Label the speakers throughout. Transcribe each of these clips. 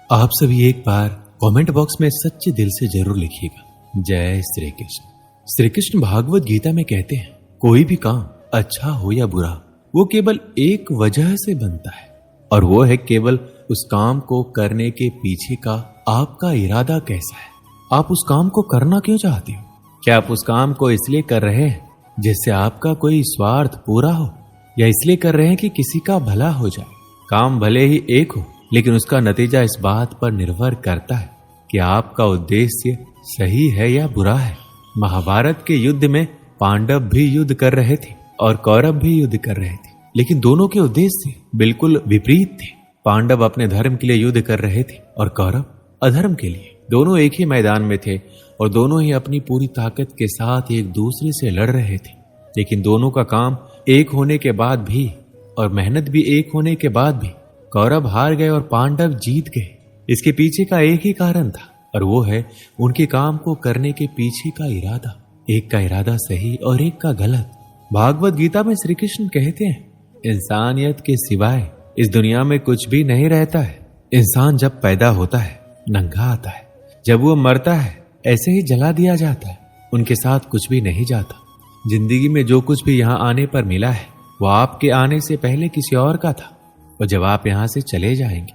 Speaker 1: आप सभी एक बार कमेंट बॉक्स में सच्चे दिल से जरूर लिखिएगा, जय श्री कृष्ण। श्री कृष्ण भागवत गीता में कहते हैं, कोई भी काम अच्छा हो या बुरा वो केवल एक वजह से बनता है, और वो है केवल उस काम को करने के पीछे का आपका इरादा कैसा है। आप उस काम को करना क्यों चाहते हो? क्या आप उस काम को इसलिए कर रहे हैं जिससे आपका कोई स्वार्थ पूरा हो, या इसलिए कर रहे हैं कि किसी का भला हो जाए? काम भले ही एक हो, लेकिन उसका नतीजा इस बात पर निर्भर करता है कि आपका उद्देश्य सही है या बुरा है। महाभारत के युद्ध में पांडव भी युद्ध कर रहे थे और कौरव भी युद्ध कर रहे थे, लेकिन दोनों के उद्देश्य बिल्कुल विपरीत थे। पांडव अपने धर्म के लिए युद्ध कर रहे थे और कौरव अधर्म के लिए। दोनों एक ही मैदान में थे और दोनों ही अपनी पूरी ताकत के साथ एक दूसरे से लड़ रहे थे, लेकिन दोनों का काम एक होने के बाद भी और मेहनत भी एक होने के बाद भी कौरव हार गए और पांडव जीत गए। इसके पीछे का एक ही कारण था, और वो है उनके काम को करने के पीछे का इरादा। एक का इरादा सही और एक का गलत। भागवत गीता में श्री कृष्ण कहते हैं, इंसानियत के सिवाय इस दुनिया में कुछ भी नहीं रहता है। इंसान जब पैदा होता है नंगा आता है, जब वो मरता है ऐसे ही जला दिया जाता है, उनके साथ कुछ भी नहीं जाता। जिंदगी में जो कुछ भी यहाँ आने पर मिला है वो आपके आने से पहले किसी और का था, और जब आप यहां से चले जाएंगे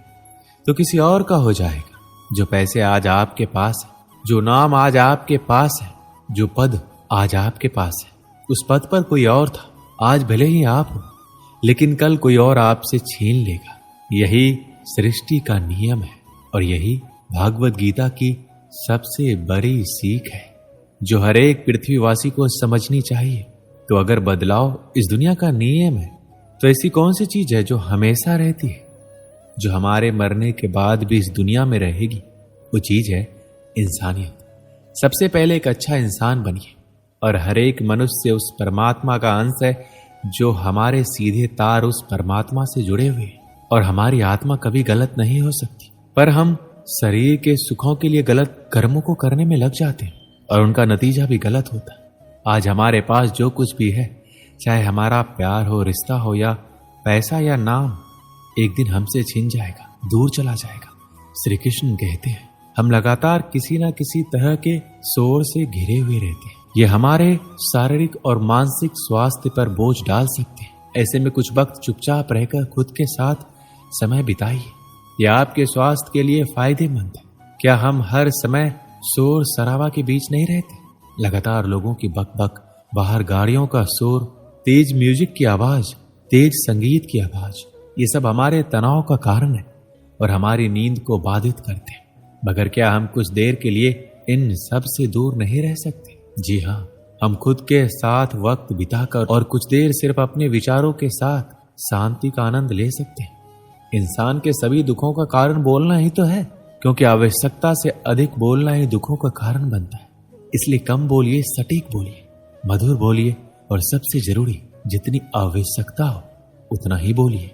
Speaker 1: तो किसी और का हो जाएगा। जो पैसे आज आपके पास है, जो नाम आज आपके पास है, जो पद आज आपके पास है, उस पद पर कोई और था। आज भले ही आप हो, लेकिन कल कोई और आपसे छीन लेगा। यही सृष्टि का नियम है, और यही भागवत गीता की सबसे बड़ी सीख है जो हर एक पृथ्वीवासी को समझनी चाहिए। तो अगर बदलाव इस दुनिया का नियम है, तो ऐसी कौन सी चीज है जो हमेशा रहती है, जो हमारे मरने के बाद भी इस दुनिया में रहेगी? वो चीज है इंसानियत। सबसे पहले एक अच्छा इंसान बनिए, और हर एक मनुष्य उस परमात्मा का अंश है जो हमारे सीधे तार उस परमात्मा से जुड़े हुए हैं। और हमारी आत्मा कभी गलत नहीं हो सकती, पर हम शरीर के सुखों के लिए गलत कर्मों को करने में लग जाते हैं, और उनका नतीजा भी गलत होता है। आज हमारे पास जो कुछ भी है, चाहे हमारा प्यार हो, रिश्ता हो, या पैसा या नाम, एक दिन हमसे छिन जाएगा, दूर चला जाएगा। श्री कृष्ण कहते हैं, हम लगातार किसी न किसी तरह के शोर से घिरे हुए रहते हैं। ये हमारे शारीरिक और मानसिक स्वास्थ्य पर बोझ डाल सकते हैं। ऐसे में कुछ वक्त चुपचाप रहकर खुद के साथ समय बिताइए। यह आपके स्वास्थ्य के लिए फायदेमंद है। क्या हम हर समय शोर शराबा के बीच नहीं रहते? लगातार लोगों की बकबक, बाहर गाड़ियों का शोर, तेज म्यूजिक की आवाज, तेज संगीत की आवाज, ये सब हमारे तनाव का कारण है और हमारी नींद को बाधित करते हैं। मगर क्या हम कुछ देर के लिए इन सब से दूर नहीं रह सकते? जी हाँ, हम खुद के साथ वक्त बिताकर और कुछ देर सिर्फ अपने विचारों के साथ शांति का आनंद ले सकते हैं। इंसान के सभी दुखों का कारण बोलना ही तो है, क्योंकि आवश्यकता से अधिक बोलना ही दुखों का कारण बनता है। इसलिए कम बोलिए, सटीक बोलिए, मधुर बोलिए, और सबसे जरूरी, जितनी आवश्यकता हो उतना ही बोलिए।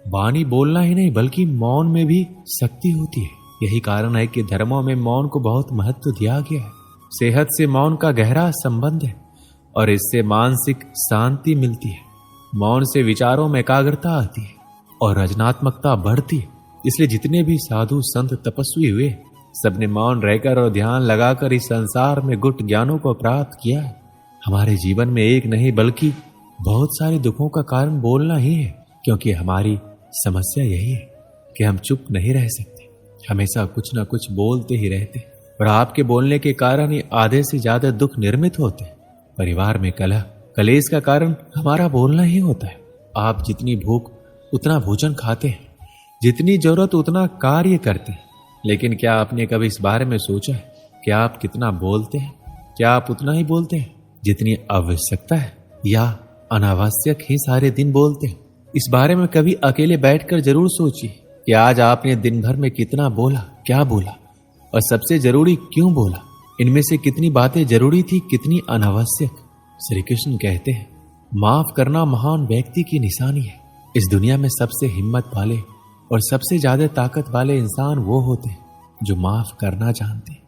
Speaker 1: वाणी बोलना ही नहीं, बल्कि मौन में भी शक्ति होती है। यही कारण है कि धर्मों में मौन को बहुत महत्व दिया गया है। सेहत से मौन का गहरा संबंध है, और इससे मानसिक शांति मिलती है। मौन से विचारों में एकाग्रता आती है और रचनात्मकता बढ़ती है। इसलिए जितने भी साधु संत तपस्वी हुए, सबने मौन रहकर और ध्यान लगाकर इस संसार में गुप्त ज्ञानों को प्राप्त किया है। हमारे जीवन में एक नहीं बल्कि बहुत सारे दुखों का कारण बोलना ही है, क्योंकि हमारी समस्या यही है कि हम चुप नहीं रह सकते, हमेशा कुछ ना कुछ बोलते ही रहते, और आपके बोलने के कारण ही आधे से ज्यादा दुख निर्मित होते हैं। परिवार में कलह, कलेश का कारण हमारा बोलना ही होता है। आप जितनी भूख उतना भोजन खाते हैं, जितनी जरूरत उतना कार्य करते हैं, लेकिन क्या आपने कभी इस बारे में सोचा है कि आप कितना बोलते हैं? क्या आप उतना ही बोलते हैं जितनी आवश्यकता है, या अनावश्यक ही सारे दिन बोलते हैं? इस बारे में कभी अकेले बैठकर जरूर सोचिए कि आज आपने दिन भर में कितना बोला, क्या बोला, और सबसे जरूरी क्यों बोला। इनमें से कितनी बातें जरूरी थी, कितनी अनावश्यक। श्री कृष्ण कहते हैं, माफ करना महान व्यक्ति की निशानी है। इस दुनिया में सबसे हिम्मत वाले और सबसे ज्यादा ताकत वाले इंसान वो होते हैं जो माफ करना जानते हैं।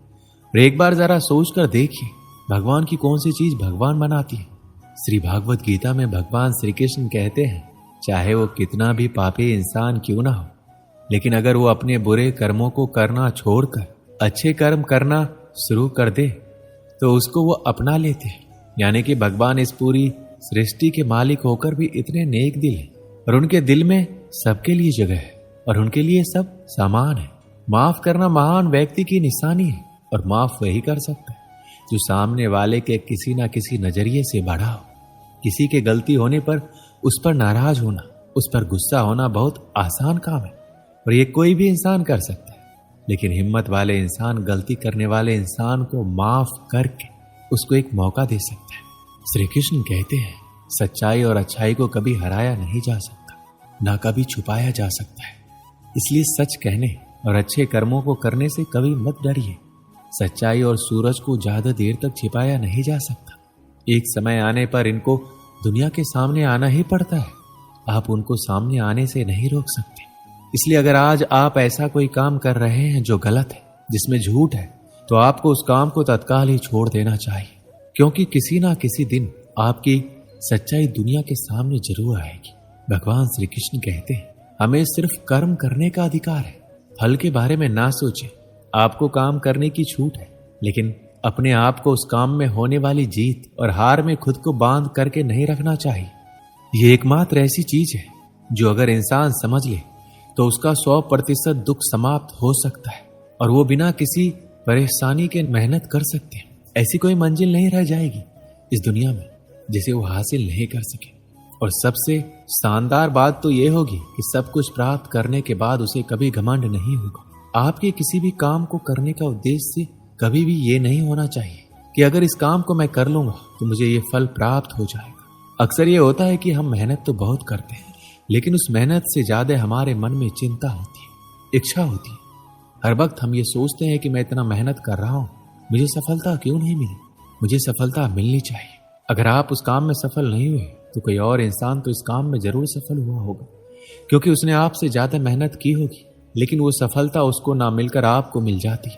Speaker 1: और एक बार जरा सोच कर देखिए, भगवान की कौन सी चीज भगवान बनाती है? श्री भागवत गीता में भगवान श्री कृष्ण कहते हैं, चाहे वो कितना भी पापी इंसान क्यों ना हो, लेकिन अगर वो अपने बुरे कर्मों को करना छोड़कर अच्छे कर्म करना शुरू कर दे तो उसको वो अपना लेते हैं। यानी कि भगवान इस पूरी सृष्टि के मालिक होकर भी इतने नेक दिल हैं और उनके दिल में सबके लिए जगह है और उनके लिए सब समान है। माफ करना महान व्यक्ति की निशानी है और माफ वही कर सकता है जो सामने वाले के किसी ना किसी नजरिए से बड़ा हो। किसी के गलती होने पर उस पर नाराज होना, उस पर गुस्सा होना बहुत आसान काम है और ये कोई भी इंसान कर सकता है। लेकिन हिम्मत वाले इंसान गलती करने वाले इंसान को माफ करके उसको एक मौका दे सकता है। श्री कृष्ण कहते हैं सच्चाई और अच्छाई को कभी हराया नहीं जा सकता, ना कभी छुपाया जा सकता है। इसलिए सच कहने और अच्छे कर्मों को करने से कभी मत डरिए। सच्चाई और सूरज को ज्यादा देर तक छिपाया नहीं जा सकता। एक समय आने पर इनको दुनिया के सामने आना ही पड़ता है। आप उनको सामने आने से नहीं रोक सकते। इसलिए अगर आज आप ऐसा कोई काम कर रहे हैं जो गलत है, जिसमें झूठ है, तो आपको उस काम को तत्काल ही छोड़ देना चाहिए, क्योंकि किसी ना किसी दिन आपकी सच्चाई दुनिया के सामने जरूर आएगी। भगवान श्री कृष्ण कहते हैं हमें सिर्फ कर्म करने का अधिकार है, फल के बारे में ना सोचें। आपको काम करने की छूट है, लेकिन अपने आप को उस काम में होने वाली जीत और हार में खुद को बांध करके नहीं रखना चाहिए। ये एकमात्र ऐसी चीज है जो अगर इंसान समझ ले तो उसका 100% दुख समाप्त हो सकता है और वो बिना किसी परेशानी के मेहनत कर सकते हैं। ऐसी कोई मंजिल नहीं रह जाएगी इस दुनिया में जिसे वो हासिल नहीं कर सके। और सबसे शानदार बात तो ये होगी कि सब कुछ प्राप्त करने के बाद उसे कभी घमंड नहीं होगा। आपके किसी भी काम को करने का उद्देश्य कभी भी ये नहीं होना चाहिए कि अगर इस काम को मैं कर लूंगा तो मुझे ये फल प्राप्त हो जाएगा। अक्सर ये होता है कि हम मेहनत तो बहुत करते हैं, लेकिन उस मेहनत से ज्यादा हमारे मन में चिंता होती है, इच्छा होती है। हर वक्त हम ये सोचते हैं कि मैं इतना मेहनत कर रहा हूं, मुझे सफलता क्यों नहीं मिली, मुझे सफलता मिलनी चाहिए। अगर आप उस काम में सफल नहीं हुए तो कोई और इंसान तो इस काम में जरूर सफल हुआ होगा, क्योंकि उसने आपसे ज्यादा मेहनत की होगी, लेकिन वो सफलता उसको ना मिलकर आपको मिल जाती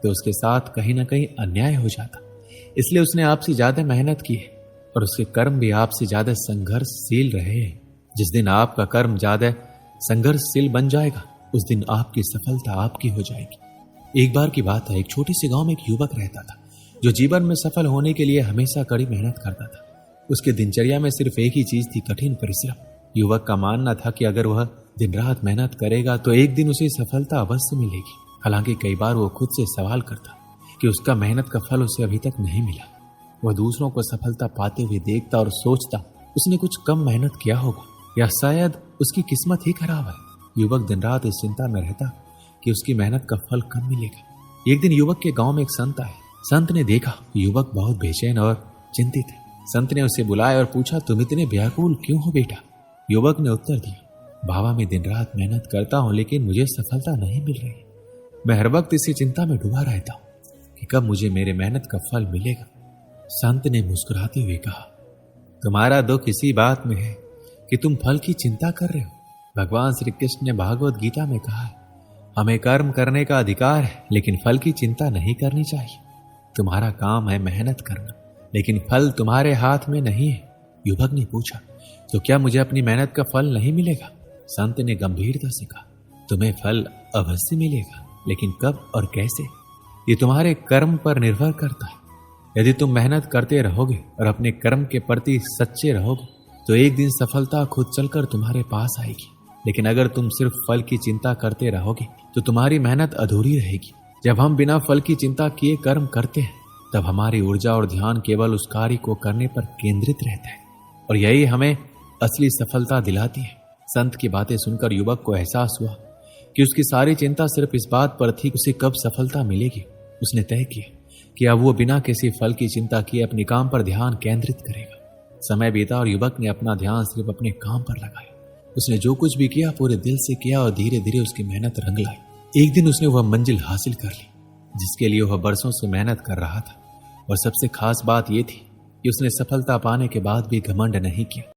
Speaker 1: तो उसके साथ कहीं ना कहीं अन्याय हो जाता। इसलिए उसने आपसे ज्यादा मेहनत की है और उसके कर्म भी आपसे ज्यादा संघर्षशील रहे हैं। जिस दिन आपका कर्म ज्यादा संघर्षशील बन जाएगा उस दिन आपकी सफलता आपकी हो जाएगी। एक बार की बात है, एक छोटे से गांव में एक युवक रहता था जो जीवन में सफल होने के लिए हमेशा कड़ी मेहनत करता था। उसके दिनचर्या में सिर्फ एक ही चीज थी, कठिन परिश्रम। युवक का मानना था कि अगर वह दिन रात मेहनत करेगा तो एक दिन उसे सफलता अवश्य मिलेगी। हालांकि कई बार वो खुद से सवाल करता कि उसका मेहनत का फल उसे अभी तक नहीं मिला। वह दूसरों को सफलता पाते हुए देखता और सोचता उसने कुछ कम मेहनत किया होगा या शायद उसकी किस्मत ही खराब है। युवक दिन रात इस चिंता में रहता कि उसकी मेहनत का फल कब मिलेगा। एक दिन युवक के गांव में एक संत आए। संत ने देखा युवक बहुत बेचैन और चिंतित है। संत ने उसे बुलाया और पूछा, तुम इतने व्याकुल क्यों हो बेटा? युवक ने उत्तर दिया, बाबा मैं दिन रात मेहनत करता हूं लेकिन मुझे सफलता नहीं मिल रही। मैं हर वक्त इसी चिंता में डूबा रहता हूं कि कब मुझे मेरे मेहनत का फल मिलेगा। संत ने मुस्कुराते हुए कहा, तुम्हारा दुख इसी बात में है कि तुम फल की चिंता कर रहे हो। भगवान श्री कृष्ण ने भागवत गीता में कहा है, हमें कर्म करने का अधिकार है लेकिन फल की चिंता नहीं करनी चाहिए। तुम्हारा काम है मेहनत करना, लेकिन फल तुम्हारे हाथ में नहीं है। युवक ने पूछा, तो क्या मुझे अपनी मेहनत का फल नहीं मिलेगा? संत ने गंभीरता से कहा, तुम्हें फल अवश्य मिलेगा, लेकिन कब और कैसे ये तुम्हारे कर्म पर निर्भर करता है। यदि तुम मेहनत करते रहोगे और अपने कर्म के प्रति सच्चे रहोगे तो एक दिन सफलता खुद चलकर तुम्हारे पास आएगी। लेकिन अगर तुम सिर्फ फल की चिंता करते रहोगे तो तुम्हारी मेहनत अधूरी रहेगी। जब हम बिना फल की चिंता किए कर्म करते हैं तब हमारी ऊर्जा और ध्यान केवल उस कार्य को करने पर केंद्रित रहता है और यही हमें असली सफलता दिलाती है। संत की बातें सुनकर युवक को एहसास हुआ कि उसकी सारी चिंता सिर्फ इस बात पर थी उसे कब सफलता मिलेगी। उसने तय किया कि अब वो बिना किसी फल की चिंता किए अपने काम पर ध्यान केंद्रित करेगा। समय बीता और युवक ने अपना ध्यान सिर्फ अपने काम पर लगाया। उसने जो कुछ भी किया पूरे दिल से किया और धीरे धीरे उसकी मेहनत रंग लाई। एक दिन उसने वह मंजिल हासिल कर ली जिसके लिए वह बरसों से मेहनत कर रहा था। और सबसे खास बात यह थी कि उसने सफलता पाने के बाद भी घमंड नहीं किया।